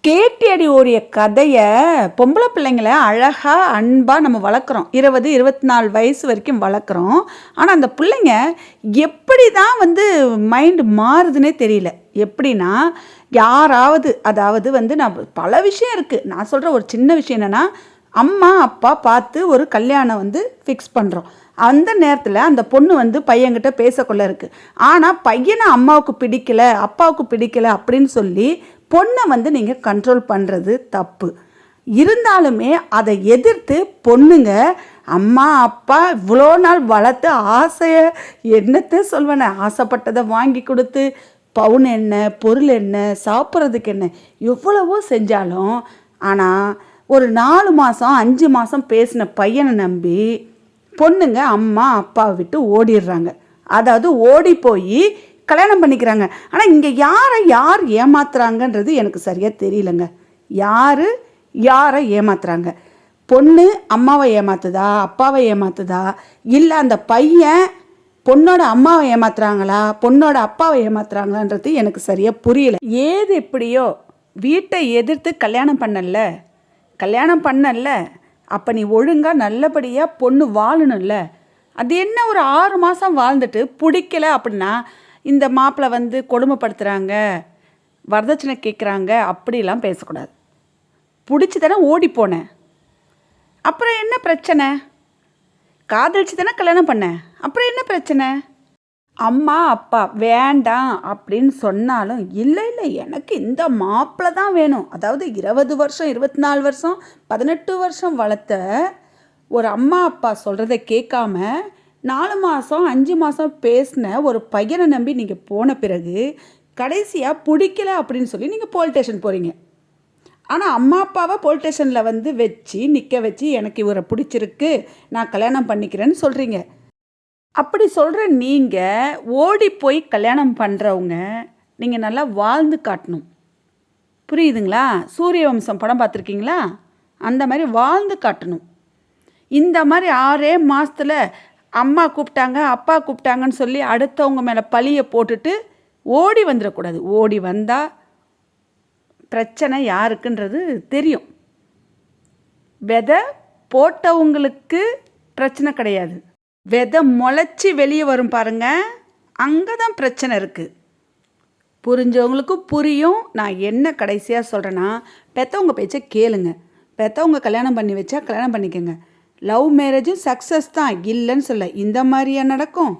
கேட்டியடி ஓரிய கதையை பொம்பளை பிள்ளைங்களை அழகாக அன்பாக நம்ம வளர்க்குறோம். 20-24 வயசு வரைக்கும் வளர்க்குறோம். ஆனால் அந்த பிள்ளைங்க எப்படி தான் மைண்டு மாறுதுன்னே தெரியல. எப்படின்னா யாராவது நான் பல விஷயம் இருக்குது. நான் சொல்கிற ஒரு சின்ன விஷயம் என்னென்னா, அம்மா அப்பா பார்த்து ஒரு கல்யாணம் ஃபிக்ஸ் பண்ணுறோம். அந்த நேரத்தில் அந்த பொண்ணு பையன்கிட்ட பேசக்குள்ள இருக்குது. ஆனால் பையனை அம்மாவுக்கு பிடிக்கல அப்பாவுக்கு பிடிக்கல அப்படின்னு சொல்லி பொண்ணை நீங்கள் கண்ட்ரோல் பண்ணுறது தப்பு. இருந்தாலுமே அதை எதிர்த்து பொண்ணுங்க அம்மா அப்பா இவ்வளோ நாள் வளர்த்து ஆசையை என்னத்தை சொல்வேனே, ஆசைப்பட்டதை வாங்கி கொடுத்து பவுன் என்ன பொருள் என்ன சாப்பிட்றதுக்கு என்ன எவ்வளவோ செஞ்சாலும், ஆனால் ஒரு 4 மாதம் 5 மாதம் பேசின பையனை நம்பி பொண்ணுங்க அம்மா அப்பாவை விட்டு ஓடிடுறாங்க. அதாவது ஓடி போய் கல்யாணம் பண்ணிக்கிறாங்க. ஆனால் இங்கே யார் ஏமாத்துறாங்கன்றது எனக்கு சரியாக தெரியலங்க. யாரை ஏமாத்துறாங்க? பொண்ணு அம்மாவை ஏமாத்துதா, அப்பாவை ஏமாத்துதா, இல்லை அந்த பையன் பொண்ணோட அம்மாவை ஏமாத்துறாங்களா, பொண்ணோட அப்பாவை ஏமாத்துறாங்களான்றது எனக்கு சரியாக புரியல. ஏது எப்படியோ வீட்டை எதிர்த்து கல்யாணம் பண்ணல, அப்போ நீ ஒழுங்காக நல்லபடியாக பொண்ணு வாழணும்ல. அது என்ன ஒரு 6 மாதம் வாழ்ந்துட்டு பிடிக்கல அப்படின்னா இந்த மாப்பிள்ளை கொடுமைப்படுத்துகிறாங்க, வரதட்சணை கேட்குறாங்க அப்படிலாம் பேசக்கூடாது. பிடிச்சி தானே ஓடி போனேன், அப்புறம் என்ன பிரச்சனை? காதலிச்சு தானே கல்யாணம் பண்ணேன், அப்புறம் என்ன பிரச்சனை? அம்மா அப்பா வேண்டாம் அப்படின்னு சொன்னாலும் இல்லை எனக்கு இந்த மாப்பிள்ளை தான் வேணும். அதாவது 20 வருஷம் 24 வருஷம் 18 வருஷம் வளர்த்த ஒரு அம்மா அப்பா சொல்கிறத கேட்காம 4 மாதம் 5 மாதம் பேசின ஒரு பையனை நம்பி நீங்கள் போன பிறகு கடைசியாக பிடிக்கல அப்படின்னு சொல்லி நீங்கள் போலீஸ் ஸ்டேஷன் போகிறீங்க. ஆனால் அம்மா அப்பாவை போலீஸ் ஸ்டேஷனில் வச்சு நிற்க வச்சு எனக்கு இவரை பிடிச்சிருக்கு நான் கல்யாணம் பண்ணிக்கிறேன்னு சொல்கிறீங்க. அப்படி சொல்கிற நீங்கள் ஓடி போய் கல்யாணம் பண்ணுறவங்க நீங்கள் நல்லா வாழ்ந்து காட்டணும். புரியுதுங்களா? சூரிய வம்சம் படம் பார்த்துருக்கீங்களா? அந்த மாதிரி வாழ்ந்து காட்டணும். இந்த மாதிரி 6 மாதத்தில் அம்மா கூப்பிட்டாங்க அப்பா கூப்பிட்டாங்கன்னு சொல்லி அடுத்தவங்க மேலே பழியை போட்டுட்டு ஓடி வந்துடக்கூடாது. ஓடி வந்தால் பிரச்சனை யாருக்குன்றது தெரியும். விதை போட்டவங்களுக்கு பிரச்சனை கிடையாது, விதை முளைச்சி வெளியே வரும் பாருங்க, அங்கே தான் பிரச்சனை இருக்குது. புரிஞ்சவங்களுக்கு புரியும். நான் என்ன கடைசியாக சொல்கிறேன்னா, பெற்றவங்க பேச்சை கேளுங்க. பெற்றவங்க கல்யாணம் பண்ணி வச்சா கல்யாணம் பண்ணிக்கோங்க. லவ் மேரேஜும் சக்ஸஸ் தான், இல்லைன்னு சொல்ல. இந்த மாதிரியா நடக்கும்?